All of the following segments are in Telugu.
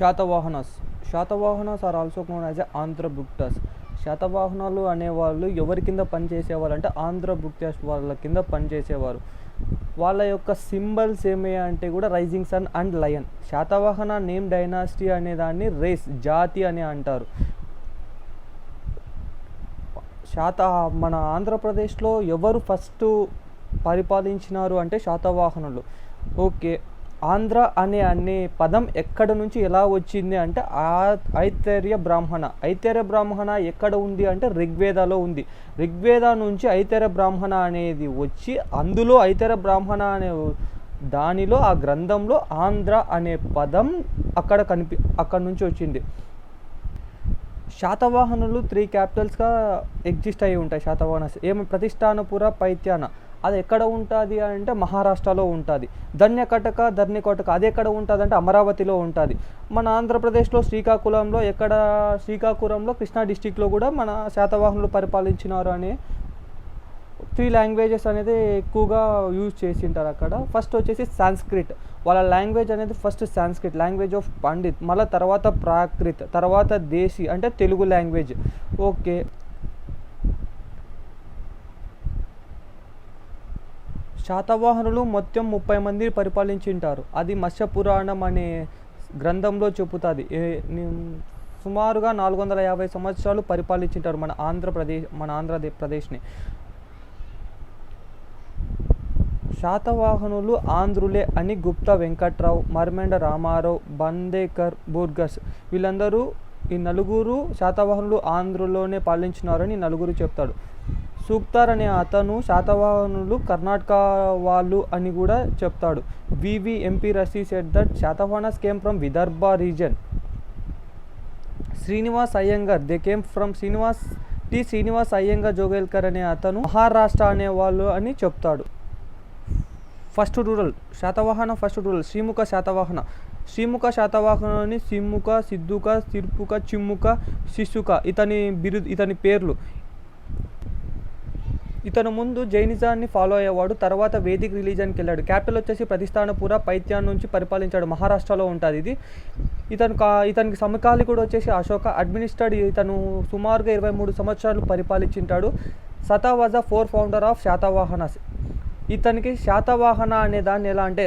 Satavahanas Satavahanas are also known as a Andhrabhrityas. శాతవాహనాలు అనేవాళ్ళు ఎవరి కింద పనిచేసేవారు అంటే ఆంధ్రభుక్తస్ వాళ్ళ కింద పనిచేసేవారు. వాళ్ళ యొక్క సింబల్స్ ఏమి అంటే కూడా rising sun and lion. Satavahana name dynasty అనే దాన్ని రేస్ జాతి అని అంటారు. మన ఆంధ్రప్రదేశ్లో ఎవరు ఫస్ట్ పరిపాలించినారు అంటే శాతవాహనులు. ఓకే, ఆంధ్ర అనే పదం ఎక్కడ నుంచి ఎలా వచ్చింది అంటే ఐతరేయ బ్రాహ్మణ ఎక్కడ ఉంది అంటే ఋగ్వేదాలో ఉంది. ఋగ్వేద నుంచి ఐతరేయ బ్రాహ్మణ అనేది వచ్చి అందులో ఐతరేయ బ్రాహ్మణ అనే దానిలో ఆ గ్రంథంలో ఆంధ్ర అనే పదం అక్కడ నుంచి వచ్చింది. శాతవాహనులు 3 క్యాపిటల్స్గా ఎగ్జిస్ట్ అయ్యి ఉంటాయి. శాతవాహనస్ ప్రతిష్టానపుర, పైత్యాన అది ఎక్కడ ఉంటుంది అంటే మహారాష్ట్రలో ఉంటుంది. ధర్నికోటక అది ఎక్కడ ఉంటుంది అంటే అమరావతిలో ఉంటుంది. మన ఆంధ్రప్రదేశ్లో శ్రీకాకుళంలో కృష్ణా డిస్టిక్లో కూడా మన శాతవాహనులు పరిపాలించినారు అని 3 లాంగ్వేజెస్ అనేది ఎక్కువగా యూజ్ చేసి ఉంటారు అక్కడ. ఫస్ట్ వచ్చేసి సాంస్క్రిట్, వాళ్ళ లాంగ్వేజ్ అనేది first Sanskrit language of Pandit, మళ్ళీ తర్వాత ప్రాకృత్, తర్వాత దేశీ అంటే తెలుగు లాంగ్వేజ్. ఓకే, శాతవాహనులు మొత్తం 30 మంది పరిపాలించింటారు. అది మత్స్య పురాణం అనే గ్రంథంలో చెబుతుంది. సుమారుగా 450 సంవత్సరాలు పరిపాలించింటారు మన ఆంధ్రప్రదేశ్ని. శాతవాహనులు ఆంధ్రులే అని గుప్తా వెంకట్రావు, మర్మెండ రామారావు, బందేకర్, బూర్గస్ ఈ నలుగురు శాతవాహనులు ఆంధ్రలోనే పాలించినారని నలుగురు చెప్తాడు. సూక్తార్ అనే అతను శాతవాహనులు కర్ణాటక వాళ్ళు అని కూడా చెప్తాడు. MP Rasi said that Satavahanas came from Vidarbha region. Srinivas Iyengar they came from Srinivas Iyengar Jogalekar అనే అతను మహారాష్ట్ర అనేవాళ్ళు అని చెప్తాడు. ఫస్ట్ రూరల్ శ్రీముఖ శాతవాహనని సిమ్ముక, సిద్ధుక, సిర్పుక, చిమ్ముక, శిశుక ఇతని పేర్లు. ఇతను ముందు జైనిజాన్ని ఫాలో అయ్యేవాడు, తర్వాత వేదిక్ రిలీజన్కి వెళ్ళాడు. క్యాపిటల్ వచ్చేసి ప్రతిష్టానపుర, పైత్యాన్ నుంచి పరిపాలించాడు. మహారాష్ట్రలో ఉంటుంది ఇది. ఇతనికి సమకాలికుడు వచ్చేసి అశోక. అడ్మినిస్ట్రేట్ ఇతను సుమారుగా 23 సంవత్సరాలు పరిపాలించింటాడు. Sata was the 4th founder of Satavahanas. ఇతనికి శాతవాహన అనే దాన్ని ఎలా అంటే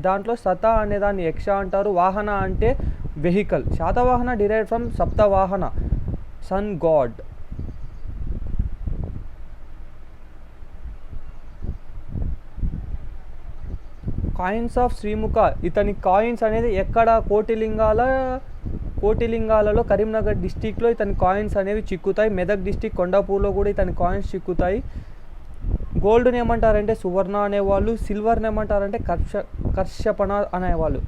దాంట్లో సత అనే దాన్ని యక్ష అంటారు, వాహన అంటే vehicle. Satavahana derive from Saptavahana sun god. Coins of Srimukha, ఇతని కాయిన్స్ అనేది ఎక్కడ కోటిలింగాలలో కరీంనగర్ డిస్టిక్లో ఇతని కాయిన్స్ అనేవి చిక్కుతాయి. మెదక్ డిస్టిక్ కొండాపూర్లో కూడా ఇతని కాయిన్స్ చిక్కుతాయి. గోల్డ్ని ఏమంటారంటే సువర్ణ అనేవాళ్ళు, సిల్వర్ని ఏమంటారంటే కర్షపణ అనేవాళ్ళు.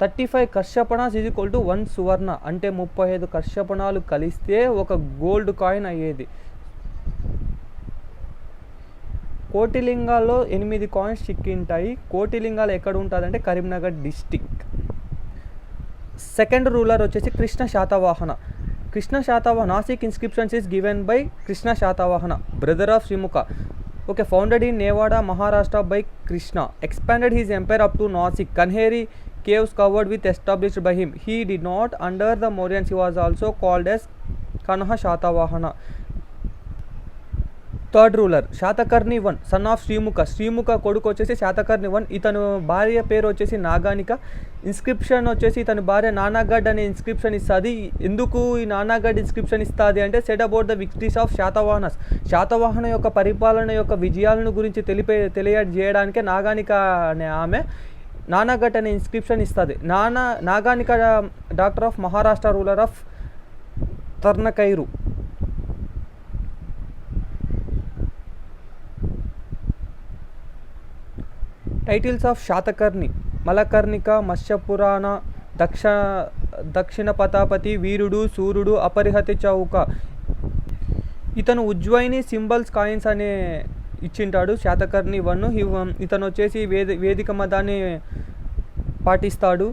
35 కర్షపణాస్ ఈజ్ ఈక్వల్ టు 1 సువర్ణ అంటే 35 కర్షపణాలు కలిస్తే ఒక గోల్డ్ కాయిన్ అయ్యేది. కోటిలింగాల్లో 8 కాయిన్స్ చిక్కింటాయి. కోటిలింగాలు ఎక్కడ ఉంటుందంటే కరీంనగర్ డిస్టిక్. సెకండ్ రూలర్ వచ్చేసి Krishna Satavahana. Nasik inscriptions is given by Krishna Satavahana, brother of Srimukha. Okay, founded in Nevada, Maharashtra by Krishna. Expanded his empire up to Nasik. Kanheri caves covered with established by him. He did not under the Mauryans. He was also called as Kanha Shatavahana. Third ruler Satakarni 1 son of Srimukha కొడుకు వచ్చేసి శాతకర్ణి 1. ఇతను భార్య పేరు వచ్చేసి నాగానిక. ఇన్స్క్రిప్షన్ వచ్చేసి ఇతని భార్య నానాగఢ్ అనే ఇన్స్క్రిప్షన్ ఇస్తుంది. ఎందుకు ఈ నానాగఢ్ ఇన్స్క్రిప్షన్ ఇస్తుంది అంటే said about the victories of Satavahana యొక్క పరిపాలన యొక్క విజయాలను గురించి తెలియజేయడానికే నాగానిక అనే ఆమె నానాగఢ్ అనే ఇన్స్క్రిప్షన్ ఇస్తుంది. Naganika daughter of Maharashtra, ruler of తర్నకైరు. టైటిల్స్ ఆఫ్ శాతకర్ణి: మలకర్ణిక, మత్స్యపురాణ, దక్షిణ పతాపతి, వీరుడు, సూర్యుడు, అపరిహతి చౌక. ఇతను ఉజ్వయిని సింబల్స్ కాయిన్స్ అనే ఇచ్చింటాడు శాతకర్ణి 1. ఇతను వచ్చేసి వేదిక మతాన్ని పాటిస్తాడు.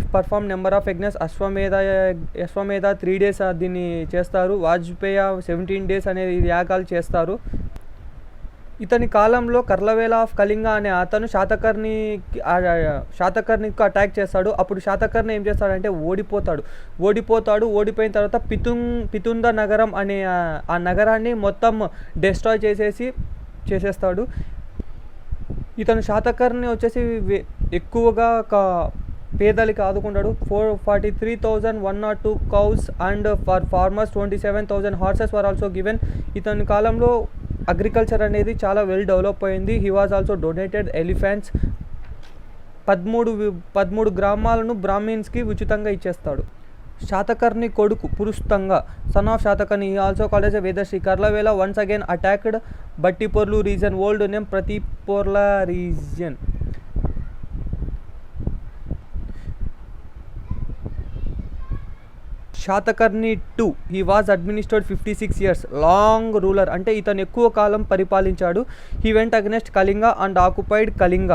ఇఫ్ పర్ఫార్మ్ నెంబర్ ఆఫ్ యజ్ఞస్, అశ్వమేధ 3 days దీన్ని చేస్తారు. వాజ్పేయ 17 days అనేది యాగాలు చేస్తారు. ఇతని కాలంలో కర్లవేల ఆఫ్ కళింగ అనే అతను శాతకర్ణికి అటాక్ చేస్తాడు. అప్పుడు శాతకర్ణి ఏం చేస్తాడంటే ఓడిపోయిన తర్వాత పితుంద నగరం అనే ఆ నగరాన్ని మొత్తం డెస్ట్రాయ్ చేసేస్తాడు. ఇతను శాతకర్ణి వచ్చేసి ఎక్కువగా పేదలకి ఆదుకుంటాడు. 443,102 cows and for farmers 27,000 horses were also given. ఇతని కాలంలో అగ్రికల్చర్ అనేది చాలా వెల్ డెవలప్ అయింది. He was also donated elephants. 13 గ్రామాలను బ్రాహ్మిన్స్కి ఉచితంగా ఇచ్చేస్తాడు. శాతకర్ణి కొడుకు పురుస్తంగ, son of Satakarni, he also called as a Vedashri. Kharavela once again attacked Bhattiprolu region, old name ప్రతిపోర్ల region. Satakarni 2 he was administered 56 years, long ruler, అంటే ఇతను ఎక్కువ కాలం పరిపాలించాడు. He went against Kalinga and occupied Kalinga.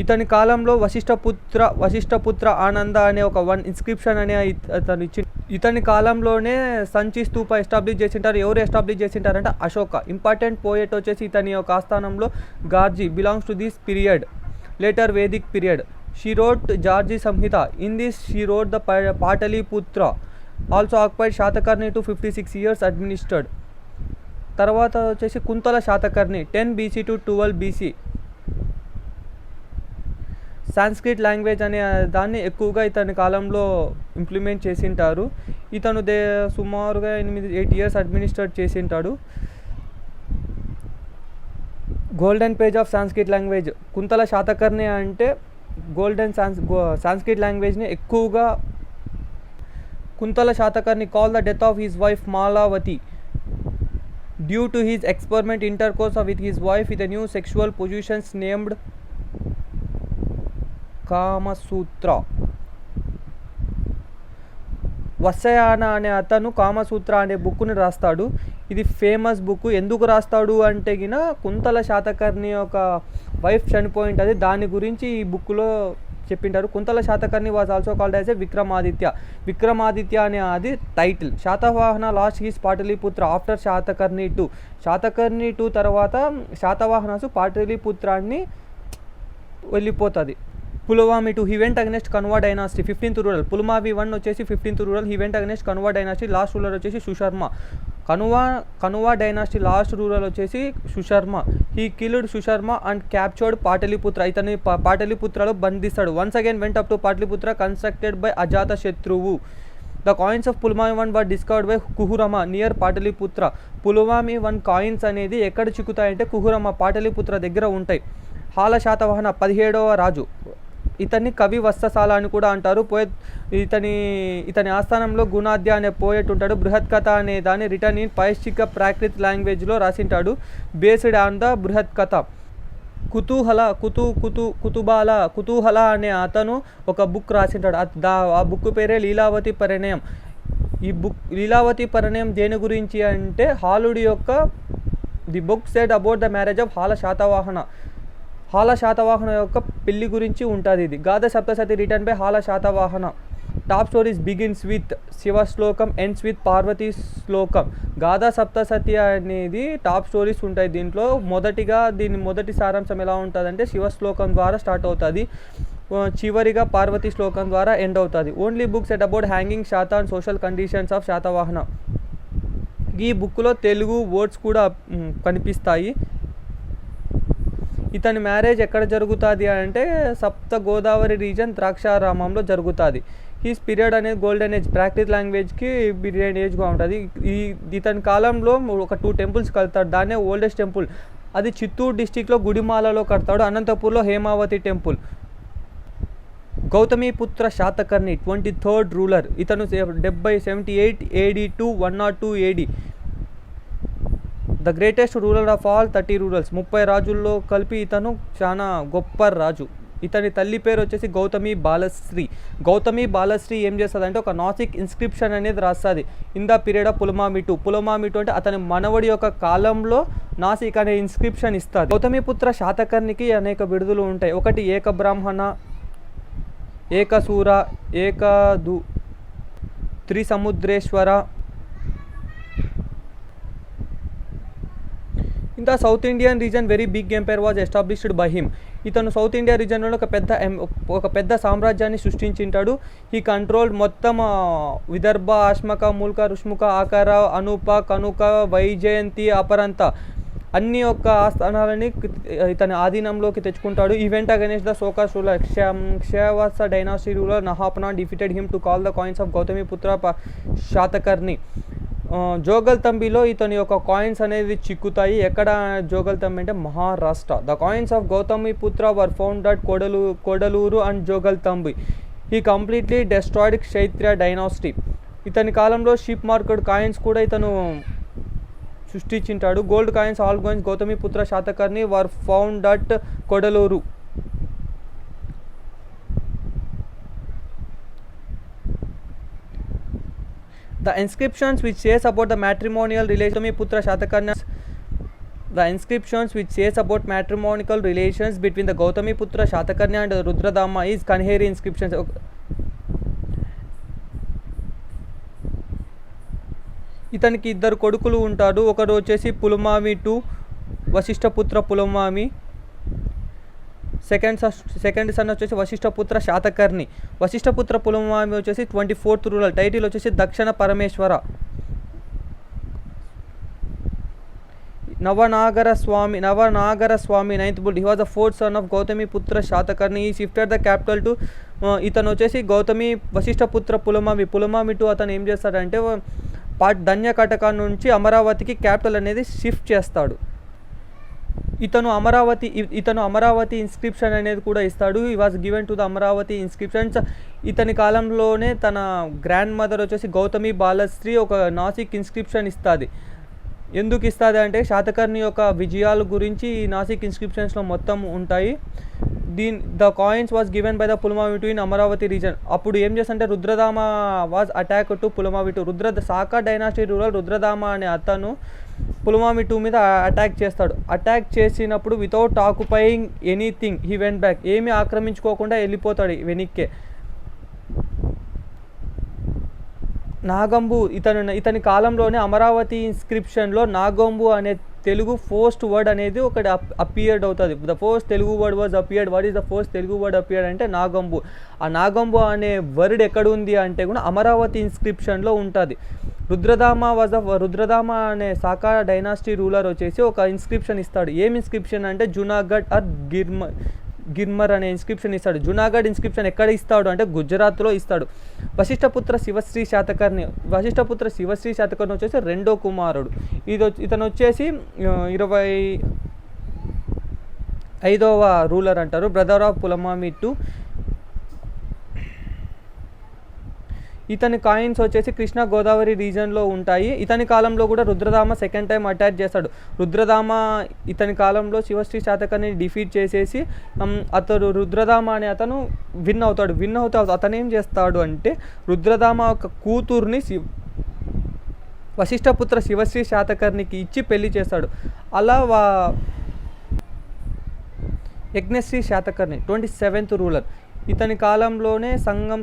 ఇతని కాలంలో వశిష్ఠపుత్ర ఆనంద అనే ఒక ఇన్స్క్రిప్షన్ అనే అతను ఇచ్చి ఇతని కాలంలోనే సంచి స్తూప ఎస్టాబ్లిష్ చేసింటారు. ఎవరు ఎస్టాబ్లిష్ చేసింటారంటే అశోక. ఇంపార్టెంట్ పోయెట్ వచ్చేసి ఇతని యొక్క ఆస్థానంలో Gargi, belongs to this period, later Vedic period. She wrote Jarji Samhita. In this she wrote the Pataliputra. Also occupied Shatakarni to 56 years administered. తర్వాత వచ్చేసి Kuntala Satakarni 10 BC to 12 BC. Sanskrit language అనే దాన్ని ఎక్కువగా ఇతని కాలంలో ఇంప్లిమెంట్ చేసింటారు. ఇతను సుమారుగా 8 years అడ్మినిస్ట్రేట్ చేసింటాడు. Golden page of Sanskrit language. Kuntala Satakarni అంటే గోల్డెన్ సాంస్క్రిట్ లాంగ్వేజ్ని ఎక్కువగా Kuntala Satakarni call the death of his wife Malavati due to his experiment intercourse with his wife with new sexual positions named Kamasutra. Vatsyayana అనే అతను కామసూత్ర అనే బుక్ని రాస్తాడు. ఇది ఫేమస్ బుక్. ఎందుకు రాస్తాడు అంటే కుంతల శాతకర్ణి యొక్క వైఫ్ చనిపోయింటుంది, దాని గురించి ఈ బుక్లో చెప్పింటారు. Kuntala Satakarni was also called as a Vikramaditya అనే అది title. Satavahana lost his Pataliputra after Satakarni 2 తర్వాత శాతవాహనసు పాటలీపుత్రాన్ని వెళ్ళిపోతుంది. Pulamavi 2 he went against Kanva dynasty 15th ruler. Pulamavi 1 వచ్చేసి 15th ruler. He went against Kanva dynasty. Last ruler వచ్చేసి Susharma. Kanva dynasty last ruler వచ్చేసి Susharma. He killed Susharma and captured Pataliputra. ఇతని పాటలీపుత్రలో బంధిస్తాడు. Once again went up to Pataliputra constructed by Ajatashatru. The coins of Pulamavi 1 were discovered by కుహురమ నియర్ పాటలీపుత్ర. పులమావి 1 కాయిన్స్ అనేది ఎక్కడ చిక్కుతాయంటే కుహురమ పాటలీపుత్ర దగ్గర ఉంటాయి. హాల శాతవాహన 17వ రాజు. ఇతన్ని కవి వత్సశాల అని కూడా అంటారు. ఇతని ఆస్థానంలో గుణాద్య అనే పోయెట్ ఉంటాడు. బృహత్ కథ అనే దాన్ని రిటర్న్ ఇన్ పైశ్చిక ప్రాకృత్ లాంగ్వేజ్లో రాసింటాడు. బేస్డ్ ఆన్ ద బృహత్ కథ. కుతూహల అనే అతను ఒక బుక్ రాసింటాడు. ఆ బుక్ పేరే లీలావతి పరిణయం. ఈ బుక్ లీలావతి పరిణయం దేని గురించి అంటే హాలుడి యొక్క the book said about the marriage of Hala Satavahana యొక్క పెళ్లి గురించి ఉంటుంది. ఇది Gatha Saptasati written by Hala Satavahana. Top stories begins with Shiva శ్లోకం, ఎండ్స్ విత్ పార్వతీ శ్లోకం. గాథా సప్తసతి అనేది టాప్ స్టోరీస్ ఉంటాయి. దీంట్లో దీని మొదటి సారాంశం ఎలా ఉంటుందంటే శివ శ్లోకం ద్వారా స్టార్ట్ అవుతుంది, చివరిగా పార్వతీ శ్లోకం ద్వారా ఎండ్ అవుతుంది. Only books at about hanging శాత and social conditions of Satavahana. ఈ బుక్లో తెలుగు వర్డ్స్ కూడా కనిపిస్తాయి. ఇతని మ్యారేజ్ ఎక్కడ జరుగుతుంది అంటే సప్త గోదావరి రీజన్ ద్రాక్షారామంలో జరుగుతుంది. హీస్ పీరియడ్ అనేది గోల్డెన్ ఏజ్, ప్రాకృత్ లాంగ్వేజ్కి పీరియడ్ ఏజ్గా ఉంటుంది. ఇతని కాలంలో ఒక 2 temples కడతాడు. దాన్నే ఓల్డెస్ట్ టెంపుల్. అది చిత్తూరు డిస్టిక్లో గుడిమాలలో కడతాడు. అనంతపూర్లో హేమావతి టెంపుల్. గౌతమిపుత్ర శాతకర్ణి 23rd రూలర్. ఇతను 78 AD to 102 AD. The greatest ruler of all 30 rulers. 30 రాజుల్లో కలిపి ఇతను చాలా గొప్ప రాజు. ఇతని తల్లి పేరు వచ్చేసి గౌతమి బాలశ్రీ ఏం చేస్తుంది ఒక నాసిక్ ఇన్స్క్రిప్షన్ అనేది రాస్తుంది in the period of Pulamavi 2 అంటే అతని మనవడి యొక్క కాలంలో నాసిక్ అనే ఇన్స్క్రిప్షన్ ఇస్తుంది. గౌతమిపుత్ర శాతకర్ణికి అనేక బిరుదులు ఉంటాయి. ఒకటి Ekabrahmana, Ekasura, Trisamudreshwara, in the South Indian region very big empire was established by him. ఇతను సౌత్ ఇండియా రీజన్లో ఒక పెద్ద సామ్రాజ్యాన్ని సృష్టించింటాడు. ఈ కంట్రోల్ మొత్తం విదర్భ, అశ్మక, ముల్క, రుష్ముక, ఆకార, అనూప, కనుక, వైజయంతి, అపరంత అన్ని యొక్క ఆస్థానాలని ఇతని ఆధీనంలోకి తెచ్చుకుంటాడు. He went against the Sakas ruler క్షయవత్స dynasty ruler Nahapana defeated him to call the coins of Gautamiputra Satakarni. జోగల్తంబిలో ఇతని యొక్క కాయిన్స్ అనేది చిక్కుతాయి. ఎక్కడ జోగల్తంబి అంటే Maharashtra. The coins of Gautamiputra were found at Kodaluru and Jogaltembhi. ఈ కంప్లీట్లీ డెస్ట్రాయిడ్ క్షైత్ర డైనాసిటీ. ఇతని కాలంలో షిప్ మార్కెట్ కాయిన్స్ కూడా ఇతను సృష్టించింటాడు. Gold coins, all coins Gautamiputra Satakarni were found at Kodaluru. The inscriptions which says about the matrimonial relation Gautamiputtra Shatakarni. The inscriptions which says about matrimonial relations between the Gautamiputra Shatakarni and Rudradama is Kanheri inscriptions. ఇతనికి ఇద్దరు కొడుకులు ఉంటారు. ఒకరు వచ్చేసి పులమామి టు వశిష్ఠపుత్ర పులమామి. సెకండ్ సన్ వచ్చేసి వశిష్ఠపుత్ర శాతకర్ణి. వశిష్ఠపుత్ర పులమామి వచ్చేసి 24th రూలర్. టైటిల్ వచ్చేసి దక్షిణ పరమేశ్వర. నవనాగర స్వామి 9th bull. He was the 4th son of Gautamiputra Satakarni. ఈ షిఫ్టెడ్ ద క్యాపిటల్ టు ఇతను వచ్చేసి వశిష్ఠపుత్ర పులమామి టు అతను ఏం చేస్తాడంటే ధన్యకటక నుంచి అమరావతికి క్యాపిటల్ అనేది షిఫ్ట్ చేస్తాడు. ఇతను అమరావతి ఇన్స్క్రిప్షన్ అనేది కూడా ఇస్తాడు. ఈ was given to the Amaravati inscriptions. ఇతని కాలంలోనే తన గ్రాండ్ మదర్ వచ్చేసి గౌతమి బాలశ్రీ ఒక నాసిక్ ఇన్స్క్రిప్షన్ ఇస్తుంది. ఎందుకు ఇస్తుంది అంటే శాతకర్ణి యొక్క విజయాల గురించి ఈ నాసిక్ ఇన్స్క్రిప్షన్స్లో మొత్తం ఉంటాయి. The coins was given by the Pulamavi two in Amaravati region. అప్పుడు ఏం చేస్తుంటే Rudradama was attack to Pulamavi two. Saka dynasty ruler Rudradama అనే అతను పులమావి 2 మీద అటాక్ చేస్తాడు. అటాక్ చేసినప్పుడు without occupying anything he went back. ఏమీ ఆక్రమించుకోకుండా వెళ్ళిపోతాడు వెనక్కే. నాగంబు ఇతని కాలంలోనే అమరావతి ఇన్స్క్రిప్షన్లో నాగంబు అనే తెలుగు ఫస్ట్ వర్డ్ అనేది ఒకటి అపియర్డ్ అవుతుంది. The first Telugu word was appeared. What is the first Telugu word appeared అంటే నాగంబు. ఆ నాగంబు అనే వర్డ్ ఎక్కడ ఉంది అంటే కూడా అమరావతి ఇన్స్క్రిప్షన్లో ఉంటుంది. రుద్రదామ అనే సాకా డైనాసిటీ రూలర్ వచ్చేసి ఒక ఇన్స్క్రిప్షన్ ఇస్తాడు. ఏం ఇన్స్క్రిప్షన్ అంటే జునాగఢ్ ఆర్ గిర్మర్ అనే ఇన్స్క్రిప్షన్ ఇస్తాడు. జునాగఢ్ ఇన్స్క్రిప్షన్ ఎక్కడ ఇస్తాడు అంటే గుజరాత్లో ఇస్తాడు. వశిష్ఠపుత్ర శివశ్రీ శాతకర్ణి వచ్చేసి 2వ కుమారుడు. ఇతను వచ్చేసి 25వ రూలర్ అంటారు. Brother of Pulamavi two. ఇతని కాయిన్స్ వచ్చేసి కృష్ణా గోదావరి రీజన్లో ఉంటాయి. ఇతని కాలంలో కూడా రుద్రదామ సెకండ్ టైం అటాక్ చేస్తాడు. రుద్రదామ ఇతని కాలంలో శివశ్రీ శాతకర్ణిని డిఫీట్ చేసేసి రుద్రదామ అనే అతను విన్ అవుతాడు. అతను ఏం చేస్తాడు అంటే రుద్రదామ ఒక కూతుర్ని వశిష్ఠపుత్ర శివశ్రీ శాతకర్ణికి ఇచ్చి పెళ్లి చేస్తాడు. అలా యజ్ఞశ్రీ శాతకర్ణి 27th రూలర్. ఇతని కాలంలోనే సంగం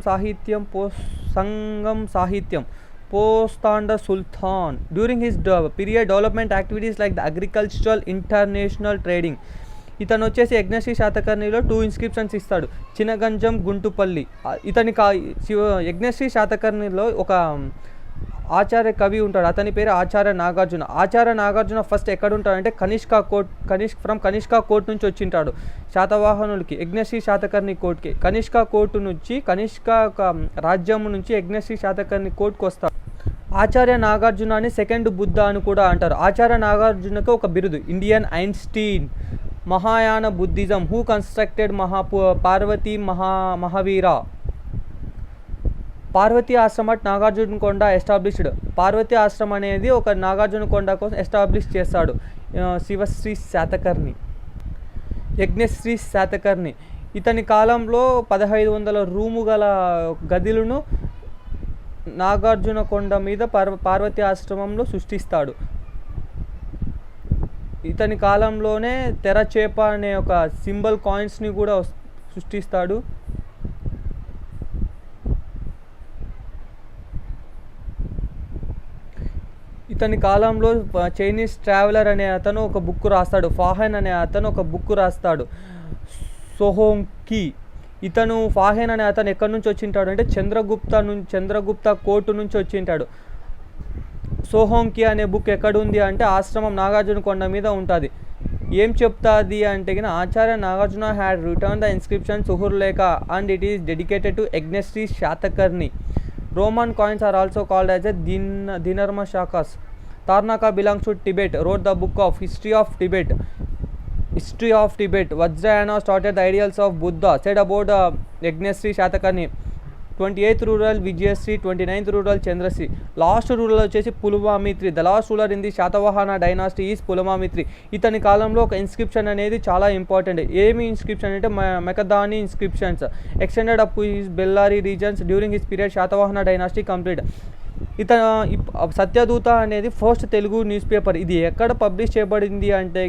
సాహిత్యం పోస్తాండ సుల్తాన్. During his period development activities like the agricultural international trading. ఇతను వచ్చేసి యజ్ఞశ్రీ శాతకర్ణిలో 2 ఇన్స్క్రిప్షన్స్ ఇస్తాడు. చినగంజం, గుంటుపల్లి. యజ్ఞశ్రీ శాతకర్ణిలో ఒక ఆచార్య కవి ఉంటాడు. అతని పేరు ఆచార్య నాగార్జున ఫస్ట్ ఎక్కడ ఉంటాడంటే కనిష్కా కోర్ట్ నుంచి వచ్చింటాడు శాతవాహనులకి యజ్ఞశ్రీ శాతకర్ణి కోర్ట్కి. కనిష్కా కోర్టు నుంచి కనిష్కా రాజ్యం నుంచి యజ్ఞశ్రీ శాతకర్ణి కోర్టుకు వస్తాడు. ఆచార్య నాగార్జున అని సెకండ్ బుద్ధ అని కూడా అంటారు. ఆచార్య నాగార్జునకు ఒక బిరుదు Indian Einstein. Mahayana Buddhism. Who constructed Parvati Mahavir. Parvati ఆశ్రమ అట్ నాగార్జున కొండ ఎస్టాబ్లిష్డ్. పార్వతీ ఆశ్రమం అనేది ఒక నాగార్జున కొండ కోసం ఎస్టాబ్లిష్ చేస్తాడు శివశ్రీ శాతకర్ణి. యజ్ఞశ్రీ శాతకర్ణి ఇతని కాలంలో 1500 రూము గల గదులను నాగార్జున కొండ మీద పార్వతీ ఆశ్రమంలో సృష్టిస్తాడు. ఇతని కాలంలోనే తెరచేప అనే ఒక సింబల్ కాయిన్స్ని కూడా సృష్టిస్తాడు. ఇతని కాలంలో చైనీస్ ట్రావెలర్ అనే అతను ఒక బుక్ రాస్తాడు, ఫాహెన్ అనే అతను ఒక బుక్ రాస్తాడు, సోహోంకి. ఇతను ఫాహెన్ అనే అతను ఎక్కడి నుంచి వచ్చింటాడు అంటే చంద్రగుప్త కోర్టు నుంచి వచ్చింటాడు. సోహోంకి అనే బుక్ ఎక్కడుంది అంటే ఆశ్రమం నాగార్జున కొండ మీద ఉంటుంది. ఏం చెప్తాది అంటే Acharya Nagarjuna had written the inscription Suhrillekha and it is dedicated to Yajnashri Satakarni. Roman coins are also called as a dinarmashakas. Tarnaka belongs to Tibet, wrote the book of History of Tibet. Vajrayana started the ideals of Buddha, said about Yajnasri Shatakarni. 28th rural Vijayasri, 29th rural Chandrasri. Last ruler వచ్చేసి Pulamavi three. The last ruler in the Satavahana dynasty is Pulamavi three. ఇతని కాలంలో ఒక ఇన్స్క్రిప్షన్ అనేది చాలా ఇంపార్టెంట్. ఏమి ఇన్స్క్రిప్షన్ అంటే Myakadoni inscriptions extended up his Bellary regions during his period Satavahana dynasty complete. Satyaduta అనేది ఫస్ట్ తెలుగు న్యూస్ పేపర్. ఇది ఎక్కడ పబ్లిష్ చేయబడింది అంటే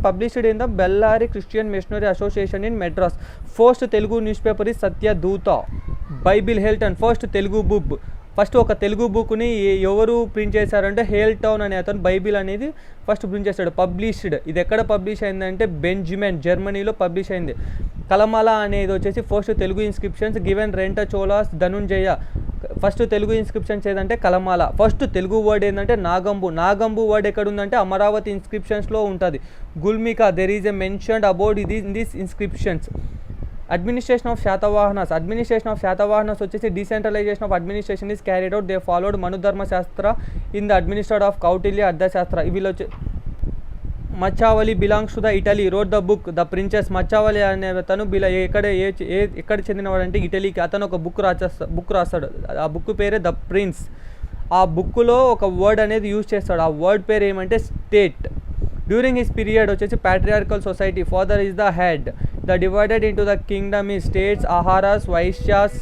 published in the Bellary Christian missionary association in Madras. First Telugu news paper is Satyaduta. Bible హెల్టన్ ఫస్ట్ తెలుగు బుక్. ఫస్ట్ ఒక తెలుగు బుక్ని ఎవరు ప్రింట్ చేశారంటే హేల్టౌన్ అనే అతను బైబిల్ అనేది ఫస్ట్ ప్రింట్ చేశాడు. పబ్లిష్డ్ ఇది ఎక్కడ పబ్లిష్ అయిందంటే బెంజమిన్ జర్మనీలో పబ్లిష్ అయింది. కలమాల అనేది వచ్చేసి first Telugu inscriptions given Renati Cholas Dhananjaya. First Telugu inscriptions ఏదంటే కలమాల. ఫస్ట్ తెలుగు వర్డ్ ఏంటంటే నాగంబు వర్డ్ ఎక్కడ ఉందంటే అమరావతి ఇన్స్క్రిప్షన్స్లో ఉంటుంది. Gulmika there is a mentioned about in these inscriptions. Administration of Satavahanas వచ్చేసి decentralisation of administration is carried out. They followed Manudharma Shastra in the administrate of Kautilya Arthashastra. వీళ్ళు వచ్చి Machiavelli belongs to the Italy, wrote the book the prince. Machiavelli అనే అతను ఎక్కడ చెందినవాడు అంటే ఇటలీకి. అతను ఒక బుక్ రాస్తాడు. ఆ బుక్ పేరే ద ప్రిన్స్. ఆ బుక్లో ఒక వర్డ్ అనేది యూజ్ చేస్తాడు. ఆ వర్డ్ పేరు ఏమంటే స్టేట్. డ్యూరింగ్ హిస్ పీరియడ్ వచ్చేసి patriarchal society. Father is the head. The divided into the Kingdom ఈ స్టేట్స్, ఆహారాస్, వైశ్యాస్,